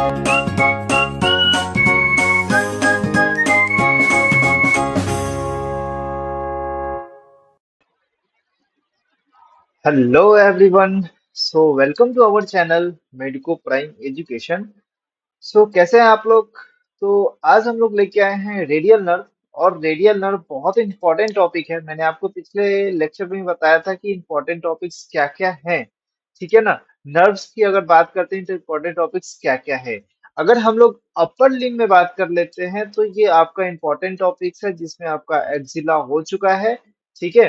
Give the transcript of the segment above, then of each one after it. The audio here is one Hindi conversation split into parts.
Hello everyone. Welcome to our channel Medico Prime Education. कैसे हैं आप लोग? तो आज हम लोग लेके आए हैं रेडियल नर्व। और रेडियल नर्व बहुत इंपॉर्टेंट टॉपिक है। मैंने आपको पिछले लेक्चर में ही बताया था कि इंपॉर्टेंट टॉपिक्स क्या क्या हैं। ठीक है ना? नर्व्स की अगर बात करते हैं तो इंपॉर्टेंट टॉपिक्स क्या क्या है। अगर हम लोग अपर लिम्ब में बात कर लेते हैं तो ये आपका इंपॉर्टेंट टॉपिक्स है, जिसमें आपका एक्जिला हो चुका है। ठीक है,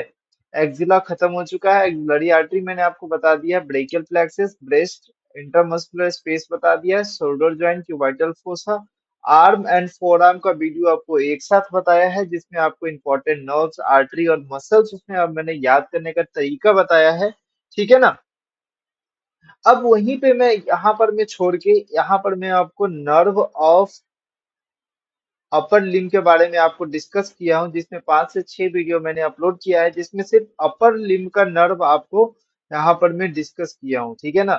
एक्जिला खत्म हो चुका है। एक्सिलरी आर्टरी मैंने आपको बता दिया, brachial plexus, breast, intermuscular space बता दिया, shoulder joint, cubital fossa, arm and four arm का वीडियो आपको एक साथ बताया है, जिसमें आपको इंपॉर्टेंट नर्व्स, आर्टरी और मसल्स उसमें अब मैंने याद करने का तरीका बताया है। ठीक है ना? अब वहीं पे मैं यहाँ पर मैं छोड़ के यहाँ पर मैं आपको नर्व ऑफ अपर लिम्ब के बारे में आपको डिस्कस किया हूँ, जिसमें 5 से 6 वीडियो मैंने अपलोड किया है, जिसमें सिर्फ अपर लिम्ब का नर्व आपको यहाँ पर मैं डिस्कस किया हूँ। ठीक है ना?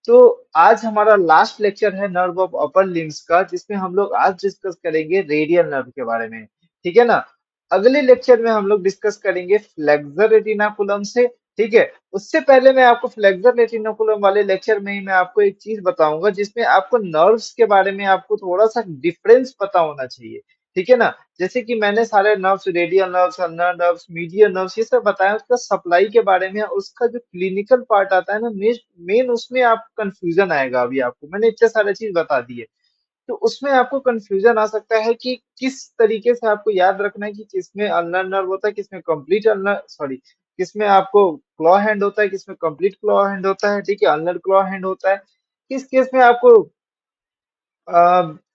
तो आज हमारा लास्ट लेक्चर है नर्व ऑफ अपर लिम्स का, जिसमें हम लोग आज डिस्कस करेंगे रेडियल नर्व के बारे में। ठीक है ना? अगले लेक्चर में हम लोग डिस्कस करेंगे फ्लेक्सर रेटिनाकुलम से। ठीक है, उससे पहले मैं आपको फ्लेक्सर रेटिनाकुलम वाले लेक्चर में ही मैं आपको एक चीज बताऊंगा, जिसमें आपको नर्व्स के बारे में आपको थोड़ा सा डिफरेंस पता होना चाहिए। ठीक है ना? जैसे कि मैंने सारे nerves, radial nerves, ulnar nerves, medial nerves, ये सब बताया, उसका सप्लाई के बारे में। उसका जो क्लिनिकल पार्ट आता है ना, मेन उसमें आप कंफ्यूजन आएगा। अभी आपको मैंने इतने सारे चीज बता दिए, तो उसमें आपको कंफ्यूजन आ सकता है कि किस तरीके से आपको याद रखना है कि किसमें अल्नर नर्व होता है, किसमें कंप्लीट अल्नर, सॉरी, किसमें आपको क्लॉ हैंड होता है, किसमें कंप्लीट क्लॉ हैंड होता है। ठीक है, अल्नर क्लॉ हैंड होता है। किस केस में आपको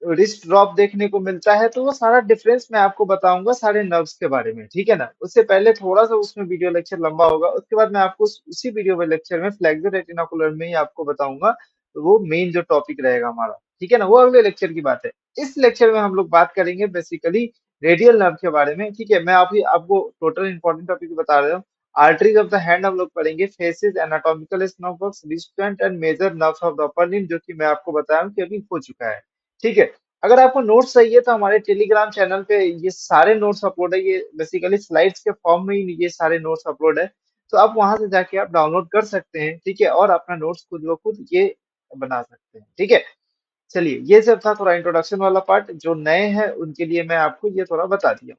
रिस्ट ड्रॉप देखने को मिलता है। तो वो सारा डिफरेंस मैं आपको बताऊंगा सारे नर्व्स के बारे में। ठीक है ना? उससे पहले थोड़ा सा उसमें वीडियो लेक्चर लंबा होगा, उसके बाद मैं आपको उसी वीडियो में लेक्चर में फ्लेक्सर रेटिनाकुलर में ही आपको बताऊंगा। तो वो मेन जो टॉपिक रहेगा हमारा, ठीक है ना, वो अगले लेक्चर की बात है। इस लेक्चर में हम लोग बात करेंगे बेसिकली रेडियल नर्व के बारे में। ठीक है, मैं अभी आपको टोटल इंपॉर्टेंट टॉपिक बता रहा हूँ। आर्टरीज ऑफ द हैंड हम लोग पढ़ेंगे, faces, anatomical nerves, distant and major nerves of the upper limb, जो कि मैं आपको बताया हूँ कि अभी हो चुका है। ठीक है, अगर आपको नोट्स चाहिए तो हमारे टेलीग्राम चैनल पे ये सारे नोट्स अपलोड है। ये बेसिकली स्लाइड्स के फॉर्म में ही ये सारे नोट्स अपलोड है। तो आप वहां से जाके आप डाउनलोड कर सकते हैं। ठीक है, और अपना नोट्स खुद ब खुद ये बना सकते हैं। ठीक है, चलिए, ये सब था थोड़ा इंट्रोडक्शन वाला पार्ट। जो नए हैं उनके लिए मैं आपको ये थोड़ा बता दिया।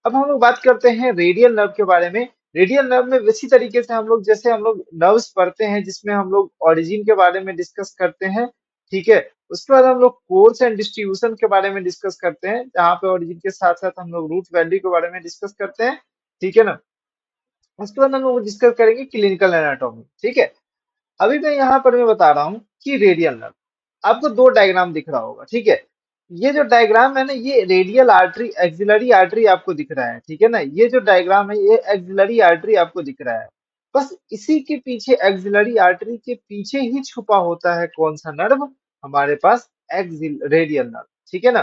अब हम लोग बात करते हैं रेडियल नर्व के बारे में। रेडियल नर्व में इसी तरीके से हम लोग, जैसे हम लोग नर्व्स पढ़ते हैं, जिसमें हम लोग ओरिजिन के बारे में डिस्कस करते हैं। ठीक है, उसके बाद हम लोग कोर्स एंड डिस्ट्रीब्यूशन के बारे में डिस्कस करते हैं, जहाँ पे ओरिजिन के साथ साथ हम लोग रूट वैल्यू के बारे में डिस्कस करते हैं। ठीक है ना? उसके बाद हम लोग डिस्कस करेंगे क्लिनिकल एनाटॉमी। ठीक है, अभी मैं यहाँ पर मैं बता रहा हूँ कि रेडियल नर्व, आपको दो डायग्राम दिख रहा होगा। ठीक है, ये जो डायग्राम है ना, ये रेडियल आर्टरी, एक्सिलरी आर्टरी आपको दिख रहा है। ठीक है ना? ये जो डायग्राम है, ये एक्सिलरी आर्टरी आपको दिख रहा है। बस इसी के पीछे, एक्सिलरी आर्टरी के पीछे ही छुपा होता है कौन सा नर्व? हमारे पास एक्सिल रेडियल नर्व। ठीक है ना?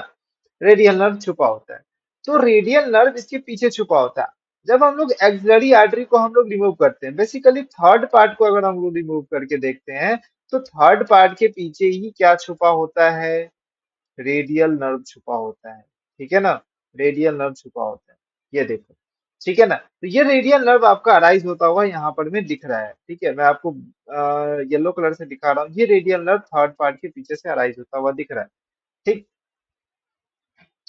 रेडियल नर्व छुपा होता है। तो रेडियल नर्व इसके पीछे छुपा होता है। जब हम लोग एक्सिलरी आर्टरी को हम लोग रिमूव करते हैं, बेसिकली थर्ड पार्ट को अगर हम लोग रिमूव करके देखते हैं, तो थर्ड पार्ट के पीछे ही क्या छुपा होता है? रेडियल नर्व छुपा होता है। ठीक है ना? रेडियल नर्व छुपा होता है, ये देखो। ठीक है ना? तो ये रेडियल नर्व आपका अराइज होता हुआ यहाँ पर में दिख रहा है। ठीक है, मैं आपको येलो कलर से दिखा रहा हूँ। ये रेडियल नर्व थर्ड पार्ट के पीछे से अराइज होता हुआ दिख रहा है। ठीक,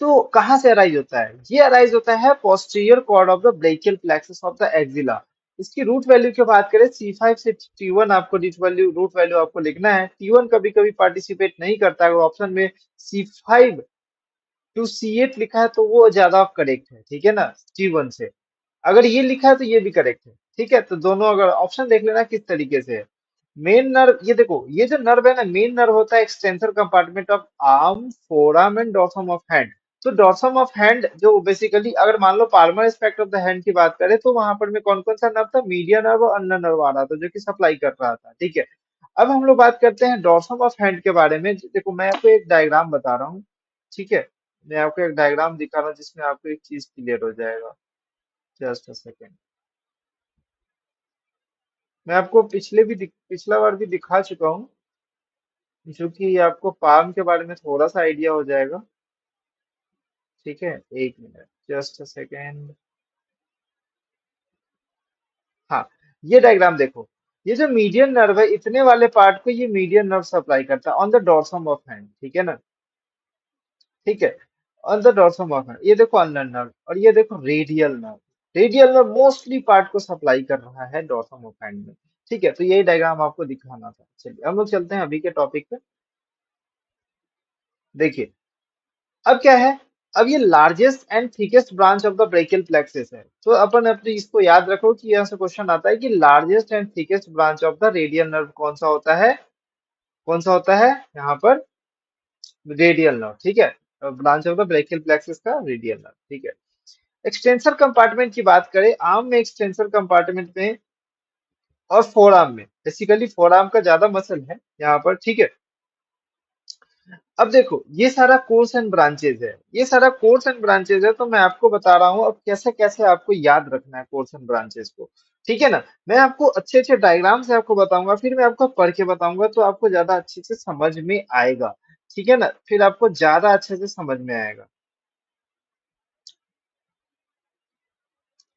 तो कहाँ से अराइज होता है? ये अराइज होता है posterior cord of the brachial plexus of the axilla. इसकी रूट वैल्यू की बात करें, C5 से T1 आपको रूट वैल्यू आपको लिखना है। T1 कभी कभी पार्टिसिपेट नहीं करता है। अगर ऑप्शन में C5 टू C8 लिखा है तो वो ज्यादा करेक्ट है। ठीक है ना? T1 से अगर ये लिखा है तो ये भी करेक्ट है। ठीक है, तो दोनों अगर ऑप्शन देख लेना किस तरीके से है। मेन नर्व, ये देखो, ये जो नर्व है ना, मेन नर्व होता है extensor compartment of arm, forearm and dorsum of hand. तो डॉर्सम ऑफ हैंड जो बेसिकली, अगर मान लो palmar aspect of the hand की बात करें, तो वहां पर में कौन कौन सा नर्व था? मीडिया नर्व और अल्नर नर्व आ रहा था, जो कि सप्लाई कर रहा था। ठीक है, अब हम लोग बात करते हैं डॉर्सम ऑफ हैंड के बारे में। देखो, मैं आपको एक डायग्राम बता रहा हूँ। ठीक है, मैं आपको एक डायग्राम दिखा रहा हूँ, जिसमें आपको एक चीज क्लियर हो जाएगा। Just a second. मैं आपको पिछला बार भी दिखा चुका हूँ। जो कि आपको पाम के बारे में थोड़ा सा आइडिया हो जाएगा। ठीक है, एक मिनट, जस्ट अ सेकेंड। हाँ, ये डायग्राम देखो। ये जो मीडियन नर्व है, इतने वाले पार्ट को ये मीडियन नर्व सप्लाई करता है on the dorsum of hand, ठीक है ना। ठीक है, on the dorsum of hand, ये देखो अल्नर नर्व, और ये देखो radial nerve. Radial nerve mostly part को सप्लाई कर रहा है डॉर्सम ऑफ हैंड में। ठीक है, तो यही डायग्राम आपको दिखाना था। चलिए हम लोग चलते हैं अभी के टॉपिक पे। देखिए, अब क्या है, अब ये largest and thickest branch of the brachial plexus है। तो अपन अपने इसको याद रखो कि यहाँ से क्वेश्चन आता है कि largest and thickest branch of the radial nerve कौन सा होता है। कौन सा होता है यहाँ पर, रेडियल नर्व। ठीक है, branch of the brachial plexus का रेडियल नर्व। ठीक है, एक्सटेंसर कंपार्टमेंट की बात करें, आर्म में एक्सटेंसर कंपार्टमेंट में और फोर आर्म में, बेसिकली फोर आर्म का ज्यादा मसल है यहाँ पर। ठीक है, अब देखो ये सारा कोर्स एंड ब्रांचेज है, ये सारा कोर्स एंड ब्रांचेज है, तो मैं आपको बता रहा हूँ अब कैसे कैसे आपको याद रखना है कोर्स एंड ब्रांचेज को। ठीक है ना, मैं आपको अच्छे अच्छे डायग्राम से आपको बताऊंगा, फिर मैं आपको पढ़ के बताऊंगा, तो आपको ज्यादा अच्छे से समझ में आएगा। ठीक है ना, फिर आपको ज्यादा अच्छे से समझ में आएगा।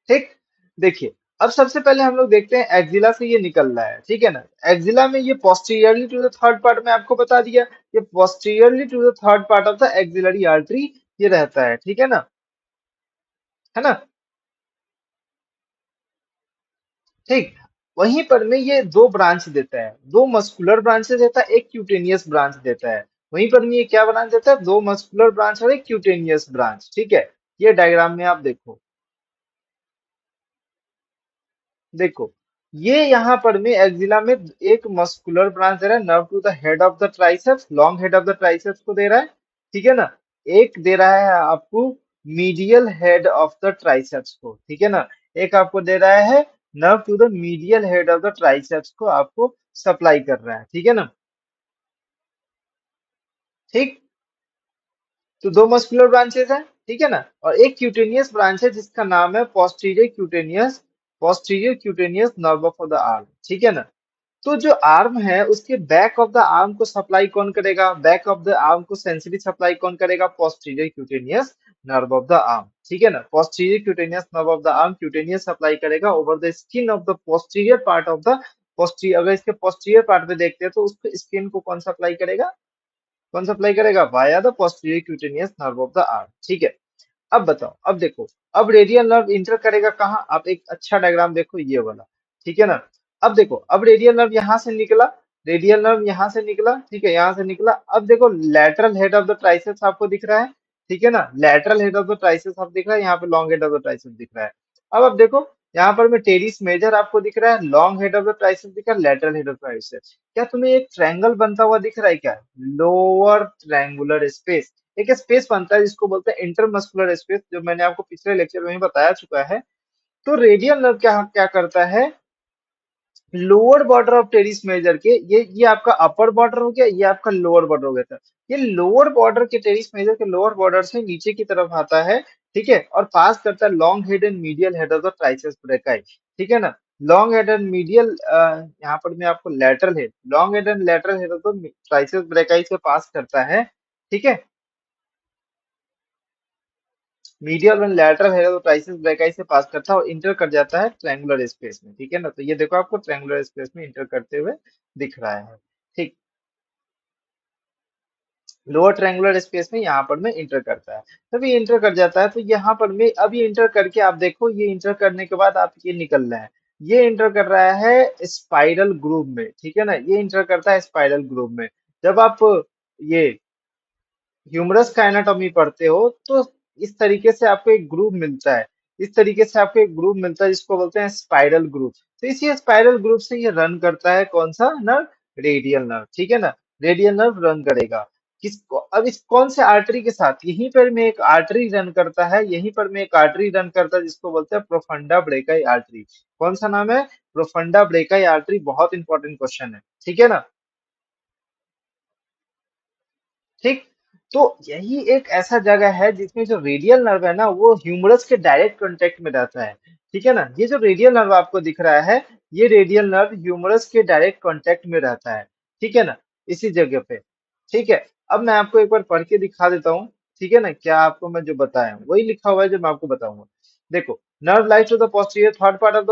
ठीक, देखिए, अब सबसे पहले हम लोग देखते हैं एक्जिला से ये निकल रहा है। ठीक है ना, एक्जिला में ये posteriorly to the third part में आपको बता दिया, ये posteriorly to the third part of the axillary artery ये रहता है। ठीक है ना, है ना। ठीक, वहीं पर में ये दो ब्रांच देता है, दो मस्कुलर ब्रांचेस देता है, एक क्यूटेनियस ब्रांच देता है। वहीं पर में ये क्या ब्रांच देता है, दो मस्कुलर ब्रांच और एक क्यूटेनियस ब्रांच। ठीक है, ये डायग्राम में आप देखो। देखो, ये यहाँ पर में एक्जिला में एक मस्कुलर ब्रांच दे रहा है, nerve to the head of the triceps, long head of the triceps को दे रहा है। ठीक है ना, एक दे रहा है आपको medial head of the triceps को। ठीक है ना, एक आपको दे रहा है nerve to the medial head of the triceps को आपको सप्लाई कर रहा है। ठीक है ना। ठीक, तो दो मस्कुलर ब्रांचेस हैं। ठीक है ना, और एक क्यूटेनियस ब्रांच है जिसका नाम है posterior cutaneous nerve of the arm. ठीक है ना, तो जो आर्म है उसके बैक ऑफ द आर्म को सप्लाई कौन करेगा, बैक ऑफ द आर्म को सेंसरी सप्लाई कौन करेगा, posterior cutaneous nerve of the arm. ठीक है ना, posterior cutaneous nerve of the arm cutaneous supply करेगा over the skin of the posterior part of the posterior. अगर इसके पोस्टीरियर पार्ट में देखते हैं तो उसको स्किन को कौन सप्लाई करेगा, कौन सप्लाई करेगा, via the posterior cutaneous nerve of the arm. ठीक है, अब बताओ, अब देखो, अब रेडियल नर्व इंटर करेगा कहाँ, आप एक अच्छा डायग्राम देखो ये वाला। ठीक है ना, अब देखो, अब रेडियल नर्व यहाँ से निकला, रेडियल नर्व यहाँ से निकला। ठीक है, यहाँ से निकला, अब देखो lateral head of the triceps आपको दिख रहा है। ठीक है ना, lateral head of the triceps आप दिख रहा है, यहाँ पे long head of the triceps दिख रहा है। अब देखो, यहाँ पर में टेरिस मेजर आपको दिख रहा है, long head of the triceps दिख रहा है, लैटरल हेड ऑफ ट्राइसेप्स। क्या तुम्हें एक ट्रायंगल बनता हुआ दिख रहा है क्या, लोअर ट्रायंगुलर स्पेस, एक स्पेस बनता है जिसको बोलते हैं इंटरमस्कुलर स्पेस, जो मैंने आपको पिछले लेक्चर में ही बताया चुका है। तो रेडियल नर्व क्या क्या करता है, lower border of teres major के, ये आपका अपर बॉर्डर हो गया, ये आपका लोअर बॉर्डर हो गया था। ये लोअर बॉर्डर के टेरिस मेजर के लोअर बॉर्डर से नीचे की तरफ आता है। ठीक है, और पास करता है long head and medial head of the triceps brachii. ठीक है ना, लॉन्ग हेड एंड मीडियल, यहाँ पर मैं आपको lateral head, long head and lateral head of the triceps brachii से पास करता है। ठीक है, मीडियल एंड लैटरल है तो ट्राइसेप्स ब्रैकाई से पास करता है और इंटर कर जाता है ट्रायंगुलर स्पेस में। ठीक है ना, तो ये देखो आपको ट्रायंगुलर स्पेस में इंटर करते हुए दिख रहा है। ठीक, लोअर ट्रायंगुलर स्पेस में यहाँ पर में इंटर करता है, तब ये इंटर कर जाता है, तो यहाँ पर में अब ये इंटर करके आप देखो, ये इंटर करने के बाद आप ये निकल रहा है, ये इंटर कर रहा है स्पाइरल ग्रूव में। ठीक है ना, ये इंटर करता है स्पाइरल ग्रूव में। जब आप ये ह्यूमरस का एनाटॉमी पढ़ते हो तो इस तरीके से आपको एक ग्रुप मिलता है, इस तरीके से आपको एक ग्रुप मिलता है जिसको बोलते हैं स्पाइरल ग्रुप। तो इसी स्पाइरल ग्रुप से ये रन करता है कौन सा नर्व, रेडियल नर्व। ठीक है ना, रेडियल नर्व रन करेगा किसको, अब इस कौन से आर्टरी के साथ, यहीं पर में एक आर्टरी रन करता है, यहीं पर में एक आर्टरी रन करता है जिसको बोलते हैं प्रोफंडा ब्रेकाई आर्टरी। कौन सा नाम है, प्रोफंडा ब्रेकाई आर्टरी, बहुत इंपॉर्टेंट क्वेश्चन है। ठीक है ना। ठीक, तो यही एक ऐसा जगह है जिसमें जो रेडियल नर्व है ना वो ह्यूमरस के डायरेक्ट कांटेक्ट में रहता है। ठीक है ना, ये जो रेडियल नर्व आपको दिख रहा है, ये रेडियल नर्व ह्यूमरस के डायरेक्ट कांटेक्ट में रहता है। ठीक है ना, इसी जगह पे। ठीक है, अब मैं आपको एक बार पढ़ के दिखा देता हूँ। ठीक है ना, क्या आपको मैं जो बताया हूँ वही लिखा हुआ है जो मैं आपको बताऊंगा। देखो, nerve lies to the posterior third part of the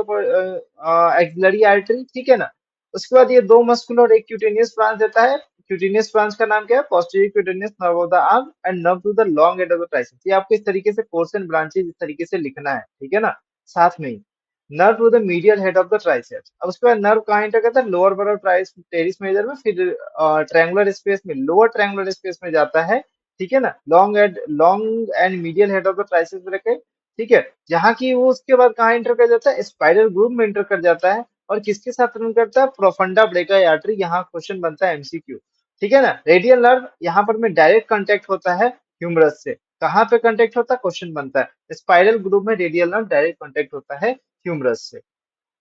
axillary artery, ठीक है ना। उसके बाद ये दो मस्कुलर और एक क्यूटेनियस ब्रांच देता है। क्यूटेनियस ब्रांच का नाम क्या है? Posterior cutaneous nerve of the arm and nerve to the long end of the triceps. ये आपको इस तरीके से कोर्स एंड ब्रांचेज इस तरीके से लिखना है, ठीक है ना, साथ में ही। Nerve to the medial head of the triceps. अब उसके बाद नर्व कहाँ एंटर करता है? लोअर बड़ा ट्राइस टेरिस मेजर में, फिर ट्रायंगुलर स्पेस में, लोअर ट्रायंगुलर स्पेस में जाता है, ठीक है ना, long and medial head of the triceps रखे, ठीक है। जहाँ की वो उसके बाद कहाँ एंटर कर जाता है? स्पाइरल ग्रूव में एंटर कर जाता है। और किसके साथ रन करता है? Profunda ब्रेका artery. यहाँ क्वेश्चन बनता है एमसीक्यू, ठीक है ना। रेडियल नर्व यहाँ पर में डायरेक्ट कांटेक्ट होता है ह्यूमरस से। कहाँ पे कांटेक्ट होता है? क्वेश्चन बनता है स्पाइरल ग्रूव में रेडियल नर्व डायरेक्ट कांटेक्ट होता है ह्यूमरस से,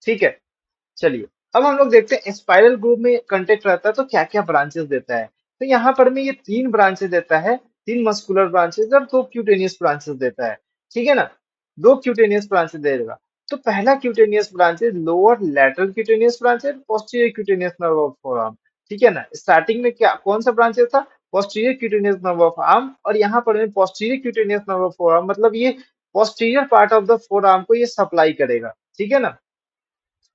ठीक है। चलिए, अब हम लोग देखते हैं स्पाइरल ग्रुप में कंटेक्ट रहता है तो क्या क्या ब्रांचेस देता है। तो यहाँ पर में ये तीन ब्रांचेस देता है, तीन मस्कुलर ब्रांचेस और दो क्यूटेनियस ब्रांचेस देता है, ठीक है ना। दो क्यूटेनियस ब्रांचेस देगा। तो पहला cutaneous branches lower lateral cutaneous branches posterior cutaneous nerve of forearm, ठीक है ना। स्टार्टिंग में क्या कौन सा ब्रांचेस था? Posterior cutaneous nerve of arm. और यहाँ पर में posterior cutaneous nerve of forearm मतलब ये posterior part of the forearm को ये सप्लाई करेगा, ठीक है ना।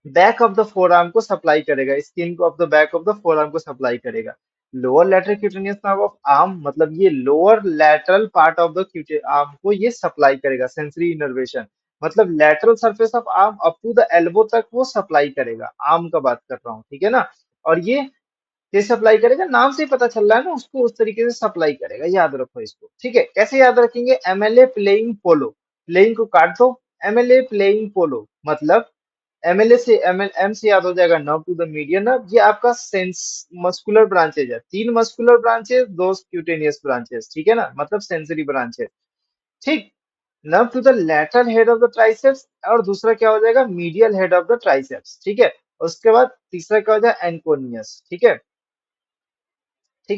Back of the four arm को सप्लाई करेगा, skin of the back of the four arm को सप्लाई करेगा। Lower lateral cutaneous nerve of arm मतलब ये lower lateral part of the arm को ये सप्लाई करेगा, सेंसरी इनर्वेशन मतलब lateral surface of arm up to the elbow तक वो सप्लाई करेगा। आर्म का बात कर रहा हूँ, ठीक है ना। और ये सप्लाई करेगा, नाम से ही पता चल रहा है ना, उसको उस तरीके से सप्लाई करेगा, याद रखो इसको, ठीक है। कैसे याद रखेंगे? एमएलए प्लेइंग पोलो, प्लेइंग को काट दो, एमएलए प्लेइंग पोलो मतलब एमएलए से एम से याद हो जाएगा nerve to the median nerve. ये आपका सेंस मस्कुलर ब्रांचेज है, तीन मस्कुलर ब्रांचेस, दो क्यूटेनियस ब्रांचेस, ठीक है ना, मतलब सेंसरी ब्रांचेस, ठीक। Nerve to the lateral head of the triceps और दूसरा क्या हो जाएगा? Medial head of the triceps, ठीक है। उसके बाद तीसरा क्या हो जाएगा? एनकोनियस, ठीक है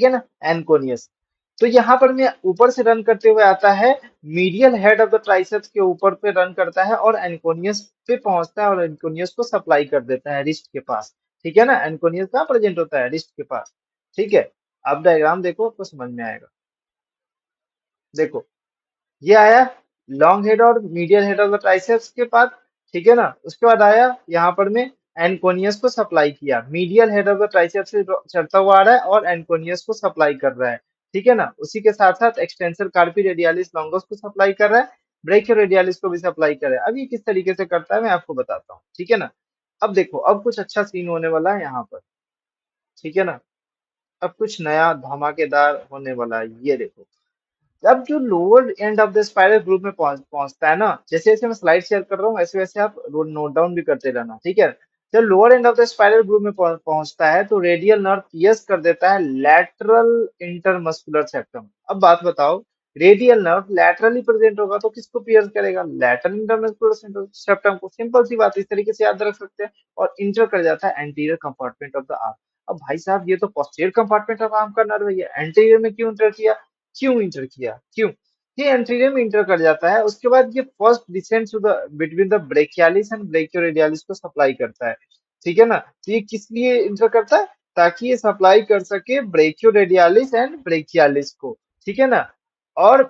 ना, एनकोनियस। तो यहाँ पर मैं ऊपर से रन करते हुए आता है, medial head of the triceps के ऊपर पे रन करता है और एनकोनियस पे पहुंचता है और एनकोनियस को सप्लाई कर देता है रिस्ट के पास, ठीक है ना। एनकोनियस कहाँ प्रेजेंट होता है? रिस्ट के पास, ठीक है। अब डायग्राम देखो, आपको समझ में आएगा। देखो, ये आया लॉन्ग हेड और medial head of the triceps के पास, ठीक है ना। उसके बाद आया यहाँ पर में एनकोनियस को सप्लाई किया, medial head of the triceps से चढ़ता हुआ आ रहा है और एनकोनियस को सप्लाई कर रहा है, ठीक है ना। उसी के साथ साथ एक्सटेंसर कार्पी रेडियालिस लॉन्गस को सप्लाई कर रहा है, ब्रेकियो रेडियालिस को भी सप्लाई कर रहा है। अब ये किस तरीके से करता है मैं आपको बताता हूँ, ठीक है ना। अब देखो, अब कुछ अच्छा सीन होने वाला है यहाँ पर, ठीक है ना। अब कुछ नया धमाकेदार होने वाला है, ये देखो। अब जो lower and of the spiral group में पहुंचता है ना, जैसे जैसे मैं स्लाइड शेयर कर रहा हूँ वैसे वैसे आप नोट डाउन भी करते रहना, ठीक है। जब lower and of the spiral group में पहुंचता है तो रेडियल नर्व पियर्स कर देता है लैटरल इंटरमस्कुलर सेप्टम। अब बात बताओ, रेडियल नर्व लैटरली प्रेजेंट होगा तो किसको पियर्स करेगा? लैटरल इंटरमस्कुलर सेप्टम को। सिंपल सी बात, इस तरीके से याद रख सकते हैं। और इंटर कर जाता है anterior compartment of the arm. अब भाई साहब, ये तो पोस्टीरियर कंपार्टमेंट ऑफ आर्म का नर्व है, ये एंटीरियर में क्यों इंटर किया? क्यों? ये एंटीरियर में इंटर कर जाता है। उसके बाद ये first descend to the between the brachialis and brachioradialis को सप्लाई करता है, ठीक है ना। तो ये किस लिए इंटर करता है? ताकि ये सप्लाई कर सके ब्रेकियोरेडियालिस एंड ब्रेकियालिस को, ठीक है ना। और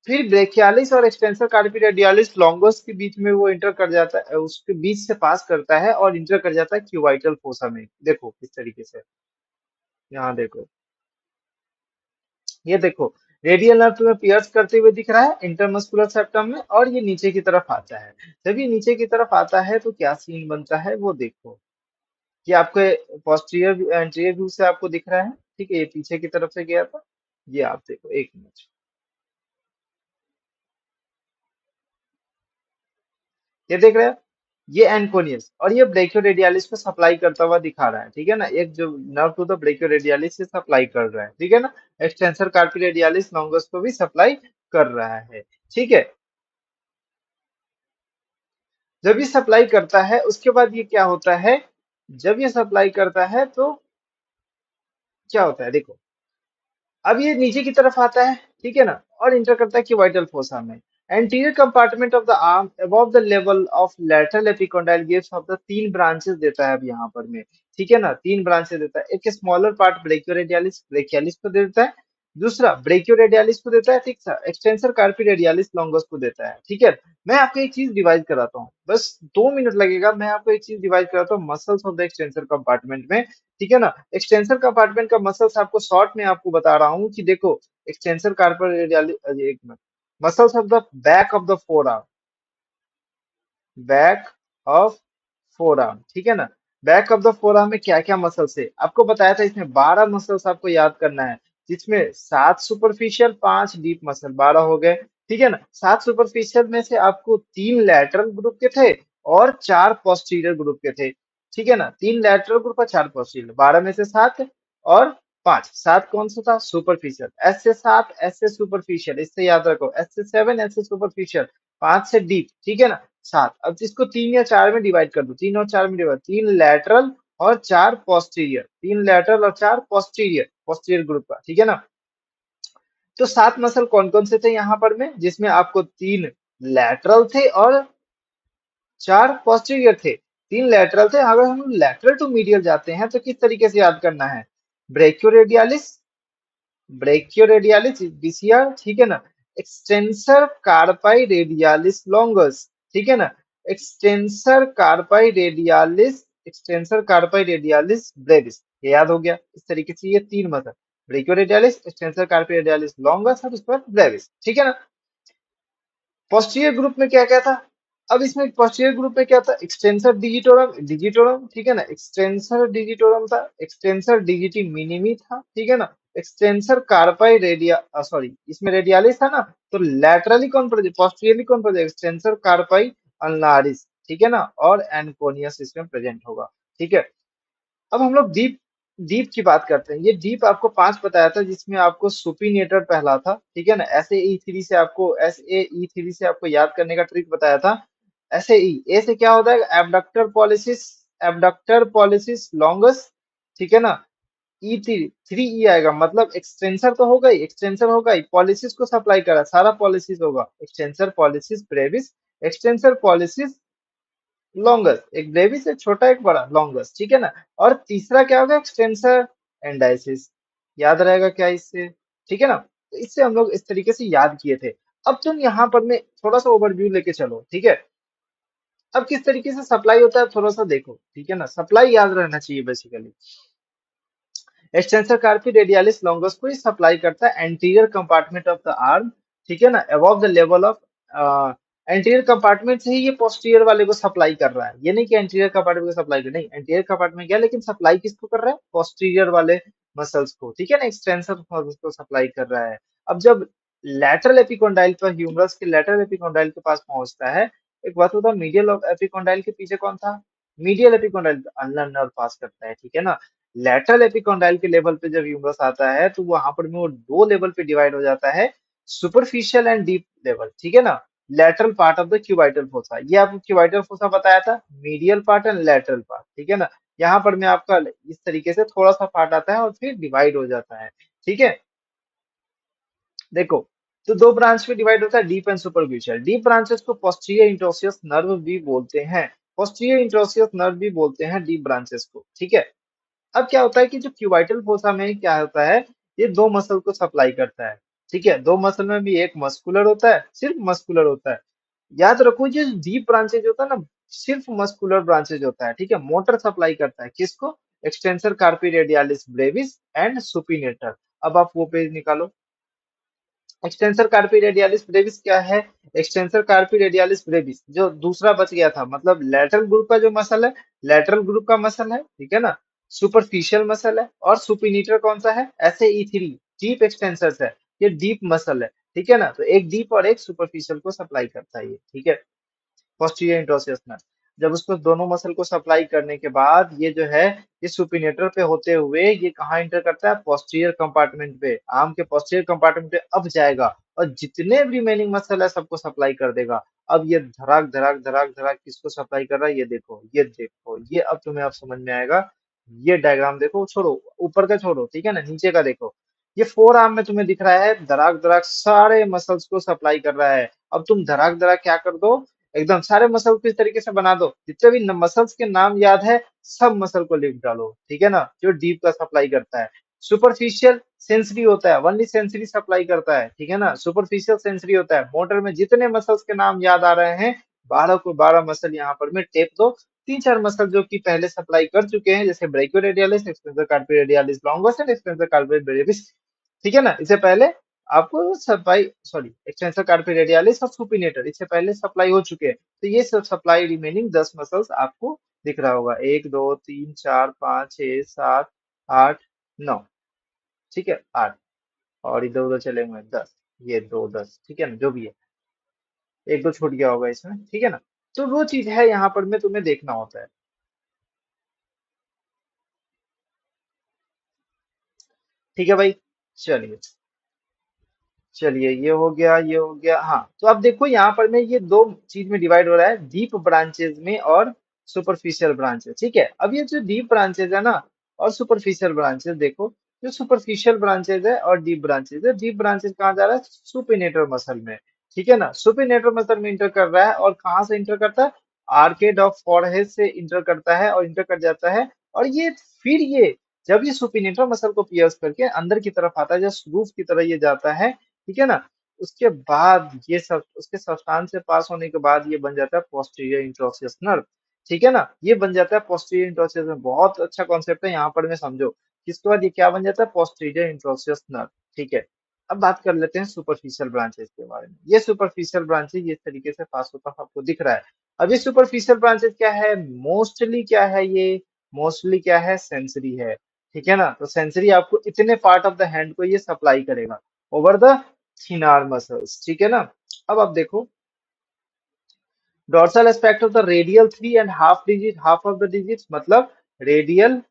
फिर ब्रेकियालिस और एक्सटेंसर कार्पी रेडियालिस लॉन्गस के बीच में वो इंटर कर जाता है, उसके बीच से पास करता है और इंटर कर जाता है क्यूबाइटल फोसा में। देखो किस तरीके से, यहाँ देखो, ये देखो, रेडियल नर्व तुम्हें पियर्स करते हुए दिख रहा है इंटरमस्कुलर सेप्टम में और ये नीचे की तरफ आता है। जब ये नीचे की तरफ आता है तो क्या सीन बनता है वो देखो। ये आपके पोस्टीरियर एंटीरियर व्यू से आपको दिख रहा है, ठीक है। ये पीछे की तरफ से गया था, ये आप देखो, एक मिनट, ये देख रहे हैं, ये एनकोनियस और ये ब्रेकियोरेडियालिस को सप्लाई करता हुआ दिखा रहा है, ठीक है ना। एक जो नर्व टू द ब्रेकियोरेडियालिस से सप्लाई कर रहा है, ठीक है ना। एक्सटेंसर कार्पी रेडियालिस लॉन्गस को भी सप्लाई कर रहा है, ठीक है। जब ये सप्लाई करता है उसके बाद ये क्या होता है? जब ये सप्लाई करता है तो क्या होता है? देखो, अब ये नीचे की तरफ आता है, ठीक है ना, और इंटर करता है क्यूबाइटल फोसा में। Anterior compartment of the arm above the level of lateral epicondyle gives off the तीन ब्रांचेस देता है अब यहाँ पर में, ठीक है ना, 3 ब्रांचेस देता है। एक स्मॉलर पार्ट ब्रेकियोरेडियालिस ब्रेकियालिस को देता है, दूसरा ब्रेकियोरेडियालिस को देता है, ठीक सा एक्सटेंसर कार्पी रेडियालिस लॉन्गस को देता है, ठीक है। मैं आपको एक चीज डिवाइड कराता हूँ, बस 2 मिनट लगेगा, मैं आपको एक चीज डिवाइड कराता हूँ muscles of the extensor compartment में, ठीक है ना। एक्सटेंसर कंपार्टमेंट का मसल्स आपको शॉर्ट में आपको बता रहा हूँ कि देखो, एक्सटेंसर कार्पल रेडियालिस, एक minute, muscles of the back of the four arm, back of four arm, ठीक है ना। Back of the four arm में क्या क्या मसल्स है आपको बताया था, इसमें 12 मसल्स आपको याद करना है, जिसमें 7 सुपरफिशियल 5 डीप मसल, 12 हो गए, ठीक है ना। 7 सुपरफिशियल में से आपको 3 लैटरल ग्रुप के थे और 4 पोस्टीरियर ग्रुप के थे, ठीक है ना। 3 लैटरल ग्रुप और 4 पोस्टीरियर, 12 में से 7 और 5, 7 कौन सा था, सुपरफिशियल, एस से 7 एस से सुपरफिशियल, इससे याद रखो, एस से 7 एस से सुपरफिशियल, 5 से डीप, ठीक है ना। 7, अब इसको 3 या 4 में डिवाइड कर दो, 3 और 4 में डिवाइड, 3 लैटरल और 4 पोस्टीरियर, 3 लैटरल और 4 पोस्टीरियर, पोस्टीरियर ग्रुप का, ठीक है ना। तो 7 मसल कौन कौन से थे यहाँ पर में, जिसमें आपको 3 लैटरल थे और 4 पोस्टीरियर थे, 3 लैटरल थे। अगर हम लैटरल टू मीडियल जाते हैं तो किस तरीके से याद करना है, ब्रेकियोरेडियालिस, ब्रेकियोरेडियालिस बीसीआर, ठीक है ना। एक्सटेंसर कार्पाई रेडियालिस लॉन्गस, ठीक है ना। Extensor कार्पाई radialis, extensor कार्पाई radialis Brevis, ये याद हो गया। इस तरीके से ये 3 मतलब ब्रेकियोरेडियालिस, एक्सटेंसर कार्पाई रेडियालिस लॉन्गस और उसके बाद ब्रेविस, ठीक है ना। पोस्टीरियर ग्रुप में क्या क्या था, अब इसमें पोस्टीरियर ग्रुप में क्या था, एक्सटेंसर डिजिटोरम, डिजिटोरम, ठीक है ना, एक्सटेंसर डिजिटोरम था, एक्सटेंसर डिजिटी मिनिमी था, ठीक है ना। एक्सटेंसर कार्पाई रेडिया, सॉरी इसमें रेडियालिस था ना, तो लैटरली कौन पड़ जाए, पोस्टीरियरली कौन पड़ जाए, एक्सटेंसर कार्पाई अनलारिस, ठीक है ना, और एनकोनियस इसमें प्रेजेंट होगा, ठीक है। अब हम लोग डीप, डीप की बात करते हैं। ये डीप आपको 5 बताया था, जिसमें आपको सुपिनेटर पहला था, ठीक है ना। एस ए ई थ्री से आपको याद करने का ट्रिक बताया था। एस ए से क्या होता है, abductor pollicis, abductor pollicis longus, ठीक है ना। ई थ्री, थ्री ई आएगा, मतलब एक्सटेंसर तो होगा ही, एक्सटेंसर होगा ही, पॉलिसिस को सप्लाई करा, सारा पॉलिसिस होगा, extensor pollicis Brevis, extensor pollicis longus, एक ब्रेविस एक छोटा एक बड़ा लॉन्गस, ठीक है ना। और तीसरा क्या होगा, एक्सटेंसर एंडाइसिस, याद रहेगा क्या इससे, ठीक है ना। तो इससे हम लोग इस तरीके से याद किए थे। अब तुम यहाँ पर में थोड़ा सा ओवरव्यू लेके चलो, ठीक है। अब किस तरीके से सप्लाई होता है थोड़ा सा देखो, ठीक है ना, सप्लाई याद रहना चाहिए बेसिकली। एक्सटेंसर कार्पी रेडियालिस लॉन्गस को सप्लाई करता है anterior compartment of the arm, ठीक है ना, above the level of, anterior compartment से ही ये पोस्टीरियर वाले को सप्लाई कर रहा है, ये नहीं कि एंटीरियर कंपार्टमेंट को सप्लाई कर, नहीं, एंटीरियर कंपार्टमेंट गया लेकिन सप्लाई किसको कर रहा है, पोस्टीरियर वाले मसल्स को, ठीक है ना, एक्सटेंसर मसल्स को सप्लाई कर रहा है। अब जब लैटरल एपिकोंडाइल पर ह्यूमरस के लैटरल एपिकोंडाइल के पास पहुंचता है, एक बात होता है, मीडियल एपिकोंडाइल के पीछे कौन था, मीडियल एपिकोंडाइल अल्नर नर्व पास करता है, ठीक है ना। लैटरल एपिकोंडाइल के लेवल पे जब ह्यूमरस आता है तो वहां पर में वो 2 लेवल पे डिवाइड हो जाता है, सुपरफिशियल एंड डीप लेवल, ठीक है ना। Lateral part of the cubital fossa, ये आपको क्यूबाइटल फोसा बताया था, medial part and lateral part, ठीक है ना। यहाँ पर में आपका इस तरीके से थोड़ा सा पार्ट आता है और फिर डिवाइड हो जाता है, ठीक है। देखो, तो 2 ब्रांच में डिवाइड होता है, deep and superficial. Deep branches को पोस्टीरियर इंट्रोसियस नर्व भी बोलते हैं, पोस्टीरियर इंट्रोसियस नर्व भी बोलते हैं डीप ब्रांचेस को, ठीक है। अब क्या होता है कि जो क्यूबाइटल फोसा में क्या होता है, ये 2 मसल को सप्लाई करता है, ठीक है। 2 मसल में भी एक मस्कुलर होता है, सिर्फ मस्कुलर होता है। याद रखो, जो डीप ब्रांचेज होता है ना, सिर्फ मस्कुलर ब्रांचेज होता है, ठीक है। मोटर सप्लाई करता है किसको, extensor कार्पी radialis Brevis and supinator. अब आप वो पेज निकालो, एक्सटेंसर कार्पी रेडियालिस ब्रेविस क्या है, एक्सटेंसर कार्पी रेडियालिस ब्रेविस जो दूसरा बच गया था, मतलब लेटरल ग्रुप का जो मसल है, लेटरल ग्रुप का मसल है, ठीक है ना, सुपरफिशियल मसल है। और सुपिनीटर कौन सा है, S A E three, deep extensor है, ये डीप मसल है, ठीक है ना। तो एक डीप और एक सुपरफिशियल को सप्लाई करता है ये, ठीक है, पोस्टीरियर इंट्रोसियस नर्व। जब उसको दोनों मसल को सप्लाई करने के बाद ये जो है, ये सुपिनेटर पे होते हुए ये कहाँ इंटर करता है, पोस्टीरियर कंपार्टमेंट पे, आर्म के पोस्टीरियर कंपार्टमेंट पे अब जाएगा और जितने रिमेनिंग मसल है सबको सप्लाई कर देगा। अब ये धड़ाक धड़ाक धड़ाक धड़ाक किसको सप्लाई कर रहा है, ये देखो, ये देखो, ये अब तुम्हें अब समझ में आएगा। ये डायग्राम देखो, छोड़ो ऊपर का, छोड़ो, ठीक है ना, नीचे का देखो। ये फोर आर्म में तुम्हें दिख रहा है, धड़ाक धड़ाक सारे मसल्स को सप्लाई कर रहा है। अब तुम धड़ाक धड़ाक क्या कर दो, एकदम सारे मसल को इस तरीके से बना दो, जितने भी मसल्स के नाम याद है सब मसल को लिख डालो, ठीक है ना, जो डीप का सप्लाई करता है। सुपरफिशियल सेंसरी होता है, ओनली सेंसरी सप्लाई करता है, ठीक है ना, सुपरफिशियल सेंसरी होता है। मोटर में जितने मसल्स के नाम याद आ रहे हैं 12 को 12 मसल यहाँ पर मैं टेप दो। तीन चार मसल जो कि पहले सप्लाई कर चुके हैं, जैसे ब्रेकियोरेडियलिस, extensor कार्पी radialis longus and extensor कार्पी Brevis, ठीक है ना। इससे पहले आपको सप्लाई, सॉरी, एक्सटेंसर कार्पी रेडियलिस और सुपिनेटर इससे पहले सप्लाई हो चुके हैं। तो ये सब सप्लाई रिमेनिंग 10 मसल्स आपको दिख रहा होगा, 1 2 3 4 5 6 7 8 9, ठीक है, 8, और इधर उधर चले हुए 10, ये दो 10, ठीक है ना, जो भी है, एक दो छूट गया होगा इसमें, ठीक है ना। तो वो चीज है यहाँ पर में तुम्हें देखना होता है, ठीक है भाई। चलिए, चलिए ये हो गया, ये हो गया। हाँ, तो अब देखो यहाँ पर में ये दो चीज में डिवाइड हो रहा है, डीप ब्रांचेस में और सुपरफिशियल ब्रांचेस, ठीक है। अब ये जो डीप ब्रांचेस है ना और सुपरफिशियल ब्रांचेस, देखो जो सुपरफिशियल ब्रांचेस है और डीप ब्रांचेस है, डीप ब्रांचेस कहाँ जा रहा है, सुपिनेटर मसल में, ठीक है ना, सुपिनेटर मसल में इंटर कर रहा है। और कहाँ से इंटर करता है, आर्केड ऑफ फॉरहेड से इंटर करता है और इंटर कर जाता है। और ये फिर ये जब ये सुपिनेटर मसल को पियर्स करके अंदर की तरफ आता है, जब रूफ की तरह ये जाता है, ठीक है ना, उसके बाद ये सब उसके सब्सटेंस से पास होने के बाद ये बन जाता है पोस्टीरियर इंट्रोसियस नर्व, ठीक है ना, ये बन जाता है पोस्टीरियर इंट्रोसियस नर्व। बहुत अच्छा कॉन्सेप्ट है, यहाँ पर में समझो। इसके बाद ये क्या बन जाता है, पोस्टीरियर इंट्रोसियस नर्व, ठीक है। अब बात कर लेते हैं सुपरफिशियल ब्रांचेस के बारे में। ये सुपरफिशियल ब्रांचेस इस तरीके से पास होता है, आपको दिख रहा है। अब ये सुपरफिशियल ब्रांचेस क्या है, मोस्टली क्या है, ये मोस्टली क्या है, सेंसरी है, ठीक है ना। तो सेंसरी आपको इतने पार्ट ऑफ द हैंड को ये सप्लाई करेगा ओवर द थिनार मसल्स, ठीक है ना। अब आप देखो, dorsal aspect of the radial 3.5 digit, half of the digit, मतलब रेडियल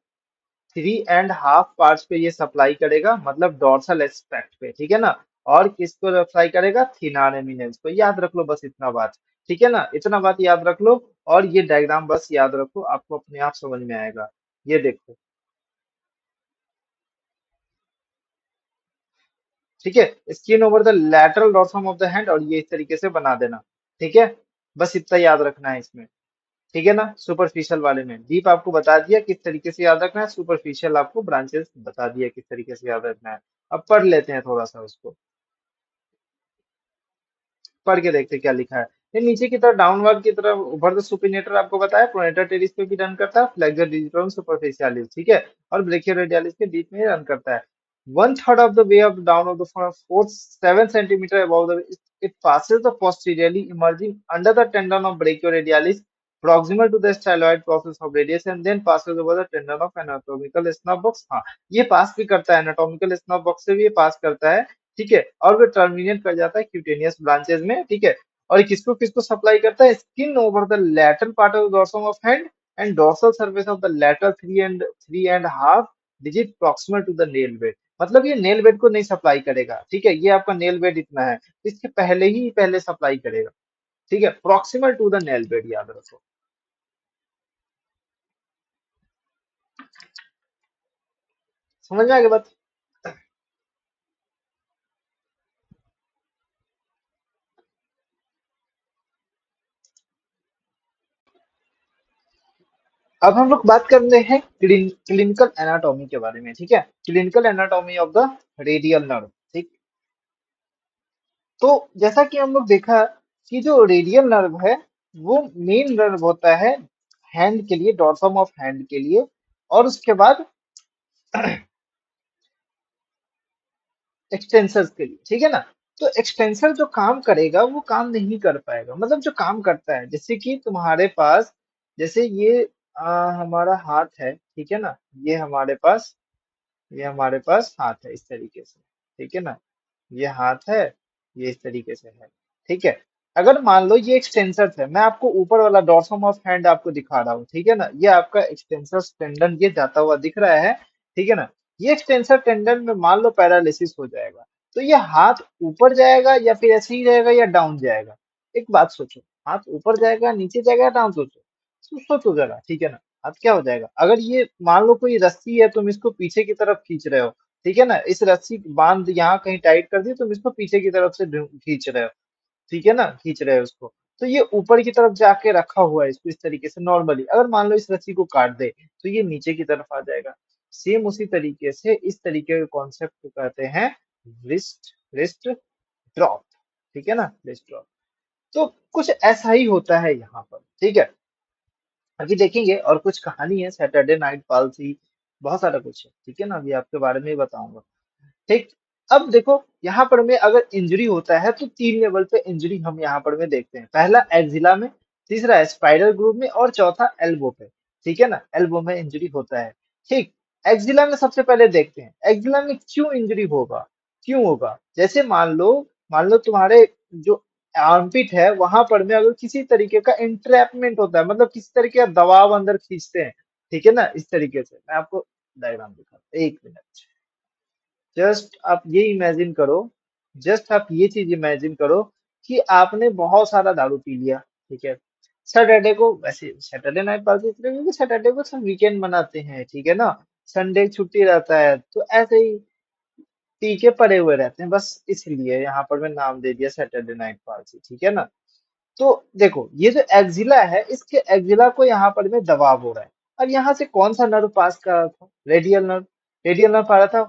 3.5 पार्ट्स पे ये सप्लाई करेगा, मतलब डोर्सल एस्पेक्ट पे, ठीक है ना। और किसको सप्लाई करेगा, थिनार एमिनेंस को। याद रख लो बस इतना बात, ठीक है ना, इतना बात याद रख लो। और ये डायग्राम बस याद रखो, आपको अपने आप समझ में आएगा। ये देखो, ठीक है, skin over the lateral dorsum of the hand, और ये इस तरीके से बना देना, ठीक है। बस इतना याद रखना है इसमें, ठीक है ना। सुपरफिशियल वाले में डीप आपको बता दिया किस तरीके से याद रखना है, सुपरफिशियल आपको ब्रांचेस बता दिया किस तरीके से याद रखना है। अब पढ़ लेते हैं थोड़ा सा उसको, पढ़ के देखते हैं क्या लिखा है। ये नीचे की तरफ डाउनवर्ड की तरफ ऊपर द सुपिनेटर आपको बताया, प्रोनेटर टेरिस पे भी रन करता है, फ्लेक्सर डिजिटल सुपरफिशियलिस, ठीक है, और ब्रेकियोरेडियलिस के बीच में रन करता है। 1/3 of the way of down of the fourth 7 centimeter above the, it passes the posteriorly emerging under the tendon of brachioradialis proximal to the styloid process of radius and then passes over the tendon of anatomical snub box। हाँ, ये पास भी करता है, एनाटॉमिकल स्नब बॉक्स से भी ये पास करता है, ठीक है। और वो टर्मिनेट कर जाता है क्यूटेनियस ब्रांचेस में, ठीक है। और ये किसको किसको सप्लाई करता है, skin over the lateral part of the dorsum of hand and dorsal surface of the lateral 3.5 digit proximal to the nail bed. मतलब ये नेल बेड को नहीं सप्लाई करेगा, ठीक है, ये आपका नेल बेड इतना है, इसके पहले ही पहले सप्लाई करेगा, ठीक है, proximal to the nail bed, याद रखो। समझ में आ गया बात। अब हम लोग बात कर रहे हैं क्लिनिकल एनाटॉमी के बारे में, ठीक है, clinical anatomy of the radial nerve, ठीक। तो जैसा कि हम लोग देखा कि जो रेडियल नर्व है वो मेन नर्व होता है हैंड के लिए, डॉर्सम ऑफ हैंड के लिए। और उसके बाद एक्सटेंसर्स के लिए, ठीक है ना। तो एक्सटेंसर जो काम करेगा वो काम नहीं कर पाएगा, मतलब जो काम करता है, जैसे कि तुम्हारे पास, जैसे ये हमारा हाथ है, ठीक है ना, ये हमारे पास, ये हमारे पास हाथ है इस तरीके से, ठीक है ना, ये हाथ है, ये इस तरीके से है, ठीक है। अगर मान लो ये एक्सटेंसर है, मैं आपको ऊपर वाला डॉर्सम ऑफ हैंड आपको दिखा रहा हूँ, ठीक है ना, ये आपका एक्सटेंसर टेंडन ये जाता हुआ दिख रहा है, ठीक है ना। ये एक्सटेंसर टेंडन में मान लो पैरालिसिस हो जाएगा, तो ये हाथ ऊपर जाएगा या फिर ऐसे ही रहेगा या डाउन जाएगा। एक बात सोचो, हाथ ऊपर जाएगा, नीचे जाएगा, डाउन, सोचो, सोचो जरा, ठीक है ना। हाथ क्या हो जाएगा, अगर ये मान लो कोई रस्सी है, तुम इसको पीछे की तरफ खींच रहे हो, ठीक है ना, इस रस्सी बांध यहाँ कहीं टाइट कर दी, तुम इसको पीछे की तरफ से खींच रहे हो, ठीक है ना, खींच रहे हो उसको। तो ये ऊपर की तरफ जाके रखा हुआ है इसको इस तरीके से नॉर्मली। अगर मान लो इस रस्सी को काट दे तो ये नीचे की तरफ आ जाएगा। सेम उसी तरीके से इस तरीके के कॉन्सेप्ट को कहते हैं रिस्ट रिस्ट ड्रॉप। ठीक है ना, रिस्ट ड्रॉप। तो कुछ ऐसा ही होता है यहाँ पर, ठीक है। अभी देखेंगे और कुछ कहानी है सैटरडे नाइट पॉलिसी, बहुत सारा कुछ है, ठीक है ना, अभी आपके बारे में ही बताऊंगा। ठीक। अब देखो यहाँ पर में अगर इंजरी होता है तो 3 लेवल पे इंजरी हम यहाँ पर में देखते हैं। पहला एक्जिला में, तीसरा है स्पाइडर ग्रुप में, और चौथा एल्बो पे। ठीक है ना, एल्बो में इंजरी होता है। ठीक। एक्जिला में सबसे पहले देखते हैं एक्जिला में क्यों इंजरी होगा, क्यों होगा। जैसे मान लो तुम्हारे जो आर्मपिट है वहां पर में अगर किसी तरीके का इंट्रैपमेंट होता है, मतलब किसी तरीके का दबाव अंदर खींचते हैं, ठीक है ना, इस तरीके से मैं आपको डायग्राम दिखाता हूँ, 1 मिनट। जस्ट आप ये इमेजिन करो, जस्ट आप ये चीज इमेजिन करो कि आपने बहुत सारा दारू पी लिया, ठीक है। सैटरडे को, वैसे सैटरडे नाइट पार्टी इसलिए क्योंकि सैटरडे को सब वीकेंड मनाते हैं, ठीक है ना, संडे छुट्टी रहता है, तो ऐसे ही पी के पड़े हुए रहते हैं, बस इसलिए यहाँ पर मैं नाम दे दिया सैटरडे नाइट पार्टी, ठीक है ना। तो देखो ये जो एक्जिला है इसके एक्जिला को यहाँ पर में दबाव हो रहा है। अब यहाँ से कौन सा नर्व पास कर रहा था, रेडियल नर्व। रेडियल नर्व आ रहा था,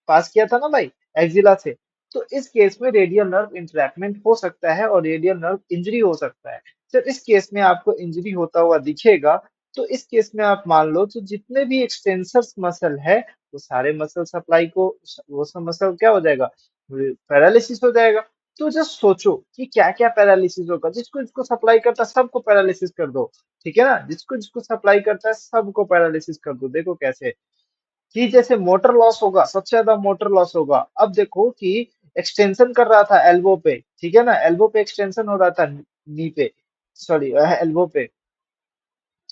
पास किया था ना भाई एक्जिला से। तो इस केस में रेडियल नर्व इंट्रैक्टमेंट हो सकता है और रेडियल नर्व इंजरी हो सकता है। जब इस केस में आपको इंजरी होता हुआ दिखेगा तो इस केस में आप मान लो तो जितने भी एक्सटेंसर्स मसल है वो सारे मसल सप्लाई को, वो सब मसल क्या हो जाएगा, पैरालिसिस हो जाएगा। तो जस्ट सोचो कि क्या क्या पैरालिसिस होगा, जिसको जिसको सप्लाई करता है सबको पैरालिसिस कर दो, ठीक है ना, जिसको जिसको सप्लाई करता है सबको पैरालिसिस कर दो। देखो कैसे, कि जैसे मोटर लॉस होगा, सबसे ज्यादा मोटर लॉस होगा। अब देखो कि एक्सटेंशन कर रहा था एल्बो पे, ठीक है ना, एल्बो पे एक्सटेंशन हो रहा था, नी पे, सॉरी एल्बो पे।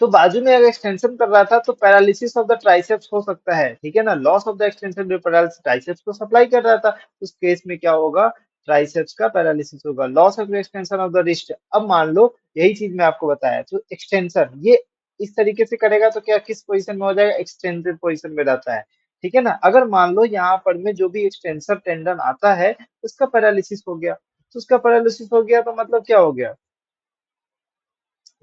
तो बाजू में अगर एक्सटेंशन कर रहा था तो पैरालिसिस ऑफ द ट्राइसेप्स हो सकता है, ठीक है ना, लॉस ऑफ द एक्सटेंशन जो पैरालिसिस ट्राइसेप्स को सप्लाई कर रहा था, उस केस में क्या होगा, ट्राइसेप्स का पैरालिसिस होगा। Loss of extension of the wrist, अब मान लो यही चीज मैं आपको बताया, तो एक्सटेंशन ये इस तरीके से करेगा तो क्या किस पोजीशन में हो जाएगा, एक्सटेंडेड पोजीशन में रहता है, ठीक है ना। अगर मान लो यहाँ पर में जो भी एक्सटेंसर टेंडन आता है उसका पैरालिसिस हो गया, तो उसका पैरालिसिस हो गया तो मतलब क्या हो गया,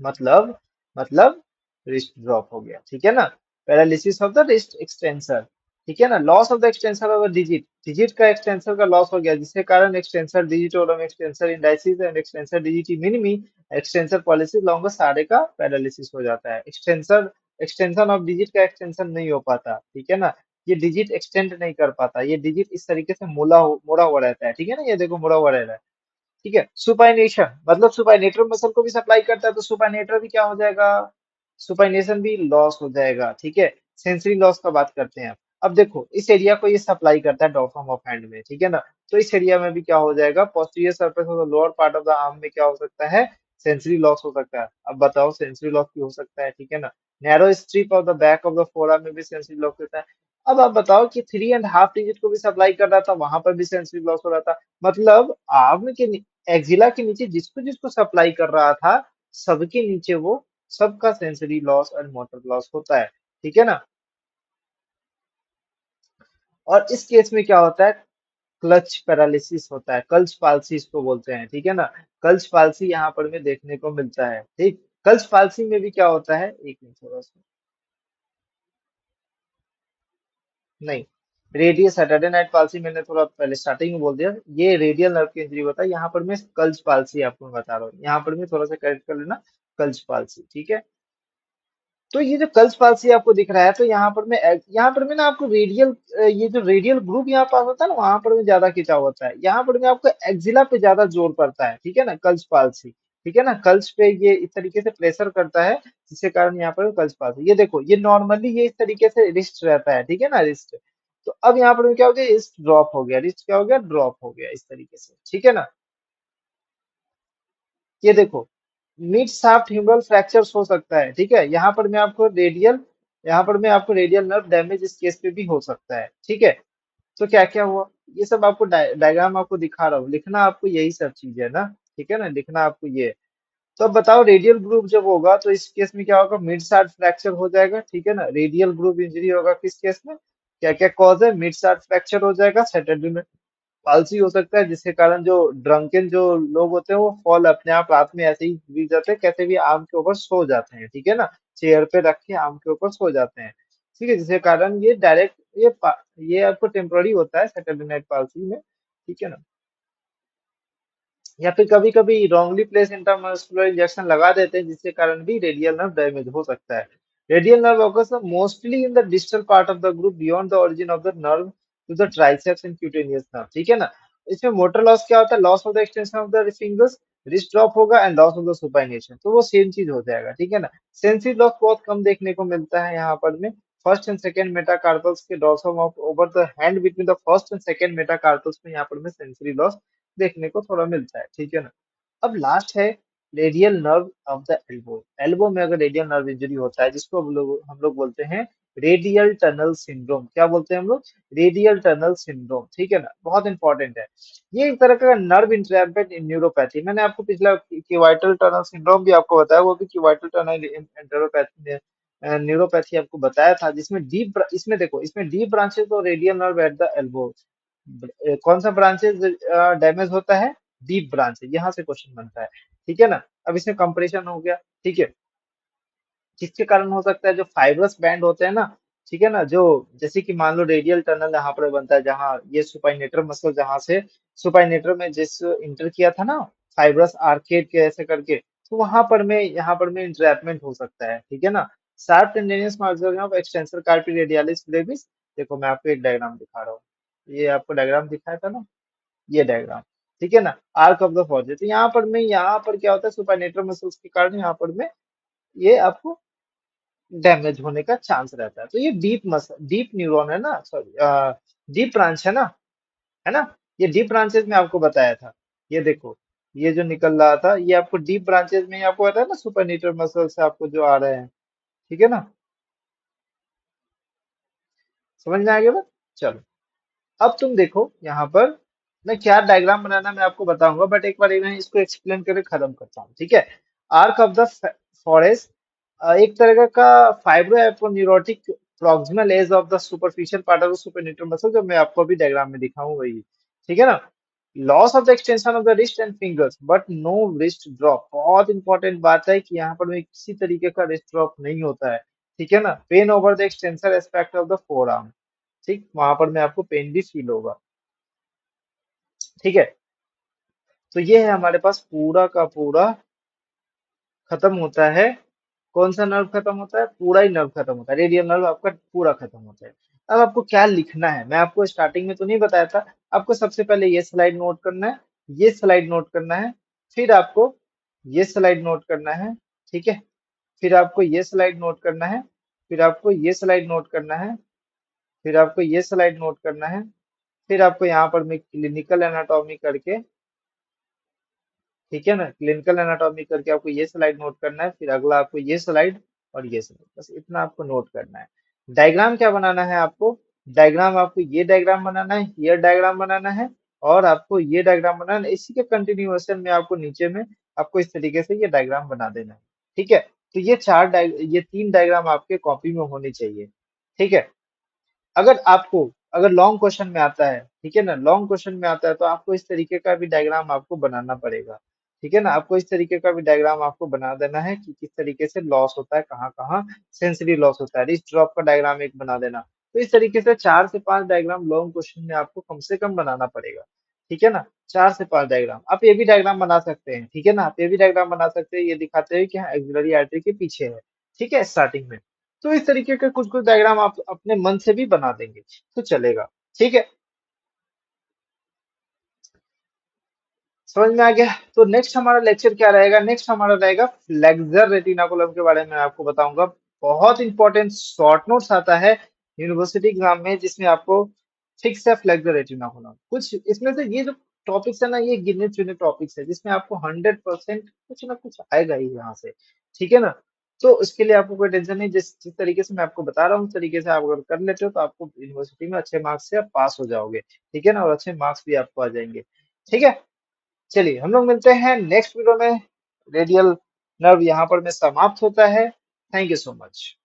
मतलब मतलब रिस्ट ड्रॉप हो गया, ठीक है ना, paralysis of the wrist extensor, ठीक है ना। Loss of the extensor of the digit, digit का एक्सटेंसर का लॉस हो गया जिसके कारण extensor digitorum, extensor indices and extensor डिजिटी minimi, extensor pollicis longer सारे का पैरालिसिस हो जाता है। एक्सटेंसर, एक्सटेंशन ऑफ डिजिट का एक्सटेंशन नहीं हो पाता, ठीक है ना, ये डिजिट एक्सटेंड नहीं कर पाता, ये डिजिट इस तरीके से मुड़ा हुआ रहता है, ठीक है ना, ये देखो मुड़ा हुआ रहता है। ठीक है। सुपाइनेशन मतलब सुपाइनेटर मसल को भी सप्लाई करता है, तो सुपाइनेटर भी क्या हो जाएगा, सुपाइनेशन भी लॉस हो जाएगा, ठीक है। सेंसरी लॉस का बात करते हैं। अब देखो इस एरिया को ये सप्लाई करता है डॉर्सम ऑफ हैंड में, ठीक है ना, तो इस एरिया में भी क्या हो जाएगा, posterior surface of the lower part of the arm में क्या हो सकता है, सेंसरी लॉस हो सकता है। अब बताओ सेंसरी लॉस भी हो सकता है, ठीक है ना। Narrow strip of the back of the forearm में भी सेंसरी लॉस होता है। अब आप बताओ कि 3.5 डिजिट को भी सप्लाई कर रहा था, वहां पर भी सेंसरी लॉस हो रहा था। मतलब आर्म के एक्जिला के नीचे जिसको जिसको सप्लाई कर रहा था सबके नीचे वो सबका सेंसरी लॉस और मोटर लॉस होता है, ठीक है ना। और इस केस में क्या होता है, क्लच पैरालिसिस होता है, कल्च पाल्सी इसको बोलते हैं, ठीक है ना। कल्च पाल्सी यहाँ पर में देखने को मिलता है, ठीक। कल्च पाल्सी में भी क्या होता है, एक मिनट थोड़ा सा, नहीं, रेडियल सैटरडे नाइट पाल्सी मैंने थोड़ा पहले स्टार्टिंग में बोल दिया, ये रेडियल नर्व की इंजरी होता है। यहाँ पर मैं कल्च पाल्सी आपको बता रहा हूँ, यहाँ पर मैं थोड़ा सा करेक्ट कर लेना, कल्च पाल्सी, ठीक है। तो ये जो कल्स पाल्सी आपको दिख रहा है, तो यहाँ पर मैं ना आपको रेडियल, ये जो रेडियल ग्रुप यहाँ पास होता है ना वहां पर में ज्यादा खिंचाव होता है, यहाँ पर में आपको एक्जिला पे ज्यादा जोर पड़ता है, ठीक है ना, कल्स पाल्सी, ठीक है ना, कल्स पे ये इस तरीके से प्रेशर करता है जिसके कारण यहाँ पर कल्स पाल्सी। ये देखो ये नॉर्मली ये इस तरीके से रिस्ट रहता है, ठीक है ना, रिस्ट। तो अब यहाँ पर में क्या हो गया, रिस्ट ड्रॉप हो गया, रिस्ट क्या हो गया, ड्रॉप हो गया इस तरीके से, ठीक है ना। ये देखो मिड शाफ्ट ह्यूमरल फ्रैक्चर्स हो सकता है, ठीक है, यहाँ पर मैं आपको रेडियल नर्व डैमेज इस केस पे भी हो सकता है, ठीक है। तो क्या क्या हुआ, ये सब आपको डायग्राम आपको दिखा रहा हूँ, लिखना आपको यही सब चीज है ना, ठीक है ना, लिखना आपको ये है। तो अब बताओ रेडियल ग्रुप जब होगा तो इस केस में क्या होगा, मिड शाफ्ट फ्रैक्चर हो जाएगा, ठीक है ना, रेडियल ग्रुप इंजरी होगा किस केस में, क्या क्या कॉज है, मिड शाफ्ट फ्रैक्चर हो जाएगा, सैटरडे पालसी हो सकता है, जिसके कारण जो ड्रंकन जो लोग होते हैं वो फॉल अपने आप रात में ऐसे ही गिर जाते हैं, कैसे भी आम के ऊपर सो जाते हैं, ठीक है ना, चेयर पे रख के आम के ऊपर सो जाते हैं, ठीक है, जिसके कारण ये डायरेक्ट ये आपको टेम्पररी होता है सैटरडे नाइट पालसी में, ठीक है ना। या फिर कभी कभी रॉन्गली प्लेस इंट्रामस्कुलर इंजेक्शन लगा देते हैं, जिसके कारण भी रेडियल नर्व डैमेज हो सकता है। Radial nerve occurs mostly in the distal part of the group beyond the origin of the nerve to the triceps and cutaneous nerve, ठीक है ना। इसमें मोटर लॉस क्या होता है, loss of the extension of the fingers, wrist drop होगा and loss of the supination, तो वो सेम चीज हो जाएगा, ठीक है ना। सेंसरी लॉस बहुत कम देखने को मिलता है यहाँ पर में। फर्स्ट एंड सेकंड मेटाकार्पल्स के dorsum of over the hand between the first and second metacarpals में यहाँ पर में सेंसरी लॉस देखने को थोड़ा मिलता है, ठीक है ना। अब लास्ट है radial nerve of the elbow. Elbow में अगर रेडियल नर्व इंजरी होता है, जिसको हम लोग बोलते हैं रेडियल टनल सिंड्रोम। क्या बोलते हैं हम लोग, रेडियल टनल सिंड्रोम, ठीक है ना, बहुत इंपॉर्टेंट है। ये एक तरह का नर्व इंटरैप्टेड इन न्यूरोपैथी, मैंने आपको पिछला क्यूवाइटल टनल सिंड्रोम भी आपको बताया, वो भी क्यूवाइटल टनल न्यूरोपैथी में न्यूरोपैथी आपको बताया था, जिसमें इसमें देखो, इसमें डीप ब्रांचेस और radial nerve at the elbow. कौन सा ब्रांचेस डैमेज होता है, डीप ब्रांचेस, यहाँ से क्वेश्चन बनता है, ठीक है ना। अब इसमें कंप्रेशन हो गया, ठीक है, जिसके कारण हो सकता है जो फाइब्रस बैंड होते हैं ना, ठीक है ना, जो जैसे कि मान लो रेडियल टनल यहाँ पर बनता है, जहाँ ये सुपाइनेटर मसल, जहाँ से सुपाइनेटर में जिस इंटर किया था ना, फाइब्रस आर्केड के ऐसे करके, तो वहां पर में यहाँ पर में इंट्रैपमेंट हो सकता है, ठीक है ना। Sharp tendinosus margin of extensor कार्पी radialis Brevis. देखो मैं आपको एक डायग्राम दिखा रहा हूँ, ये आपको डायग्राम दिखाया था ना, ये डायग्राम, ठीक है ना, आर्क ऑफ द फॉरजे। तो यहाँ पर क्या होता है, सुपाइनेटर मसल्स के कारण यहाँ पर में ये आपको डैमेज होने का चांस रहता है। तो ये डीप न्यूरॉन है ना, सॉरी डीप ब्रांच है ना, ये डीप ब्रांचेस में आपको बताया था। ये देखो, ये जो निकल रहा था, ये आपको डीप ब्रांचेस में ही आपको बताया ना, सुपरनीटर मसल से आपको जो आ रहे हैं, ठीक है ना, समझ में आ गया बात। चलो, अब तुम देखो यहाँ पर, मैं क्या डायग्राम बनाना मैं आपको बताऊंगा, बट एक बार मैं इसको एक्सप्लेन करके खत्म करता हूँ, ठीक है। आर्क ऑफ द फॉरेस्ट एक तरह का fibroneurotic proximal edge of the superficial part of the supinator muscle, जो मैं आपको अभी डायग्राम में दिखाऊं वही, ठीक है ना। Loss of the extension of the wrist and fingers but no wrist drop, बहुत इंपॉर्टेंट बात है कि यहाँ पर में किसी तरीके का रिस्ट ड्रॉप नहीं होता है, ठीक है ना। Pain over the extensor aspect of the forearm, ठीक, वहां पर में आपको पेन भी फील होगा, ठीक है। तो ये है हमारे पास पूरा का पूरा खत्म होता है। कौन सा नर्व खत्म होता है, पूरा ही नर्व खत्म होता है, रेडियल नर्व आपका पूरा खत्म होता है। अब आपको क्या लिखना है, मैं आपको स्टार्टिंग में तो नहीं बताया था। आपको सबसे पहले ये स्लाइड नोट करना है, ये स्लाइड नोट करना है, फिर आपको ये स्लाइड नोट करना है, ठीक है, फिर आपको ये स्लाइड नोट करना है, फिर आपको ये स्लाइड नोट करना है, फिर आपको ये स्लाइड नोट करना है, फिर आपको यहाँ पर मैं क्लिनिकल एनाटॉमी करके, ठीक है ना, क्लिनिकल एनाटॉमी करके आपको ये स्लाइड नोट करना है, फिर अगला आपको ये स्लाइड और ये स्लाइड, बस इतना आपको नोट करना है। डायग्राम क्या बनाना है आपको, डायग्राम आपको ये डायग्राम बनाना है, ये डायग्राम बनाना है, और आपको ये डायग्राम बनाना है। इसी के कंटिन्यूएशन में आपको नीचे में आपको इस तरीके से ये डायग्राम बना देना है, ठीक है। तो ये 3 डायग्राम आपके कॉपी में होने चाहिए, ठीक है। अगर लॉन्ग क्वेश्चन में आता है, ठीक है ना, लॉन्ग क्वेश्चन में आता है, तो आपको इस तरीके का भी डायग्राम आपको बनाना पड़ेगा, ठीक है ना। आपको इस तरीके का भी डायग्राम आपको बना देना है कि किस तरीके से लॉस होता है, कहाँ कहाँ सेंसरी लॉस होता है, रिस्ट ड्रॉप का डायग्राम एक बना देना। तो इस तरीके से 4 से 5 डायग्राम लॉन्ग क्वेश्चन में आपको कम से कम बनाना पड़ेगा, ठीक है ना। 4 से 5 डायग्राम, आप ये भी डायग्राम बना सकते हैं, ठीक है ना, आप ये भी डायग्राम बना सकते हैं, ये दिखाते हैं कि हाँ एक्सिलरी आर्टरी के पीछे है, ठीक है, स्टार्टिंग में। तो इस तरीके के कुछ कुछ डायग्राम आप अपने मन से भी बना देंगे तो चलेगा, ठीक है, समझ में आ गया। तो नेक्स्ट हमारा लेक्चर क्या रहेगा, नेक्स्ट हमारा रहेगा फ्लेक्सर रेटिनाकुलम के बारे में आपको बताऊंगा। बहुत इंपॉर्टेंट शॉर्ट नोट्स आता है यूनिवर्सिटी एग्जाम में, जिसमें आपको फिक्स है फ्लेक्सर रेटिनाकुलम। कुछ इसमें से ये जो टॉपिक्स है ना, ये गिने चुने टॉपिक्स है, जिसमें आपको 100% कुछ ना कुछ आएगा ही यहाँ से, ठीक है ना। तो उसके लिए आपको कोई टेंशन नहीं, जिस जिस तरीके से मैं आपको बता रहा हूँ उस तरीके से आप अगर कर लेते हो तो आपको यूनिवर्सिटी में अच्छे मार्क्स से आप पास हो जाओगे, ठीक है ना, और अच्छे मार्क्स भी आपको आ जाएंगे, ठीक है। चलिए हम लोग मिलते हैं नेक्स्ट वीडियो में। रेडियल नर्व यहाँ पर में समाप्त होता है। Thank you so much.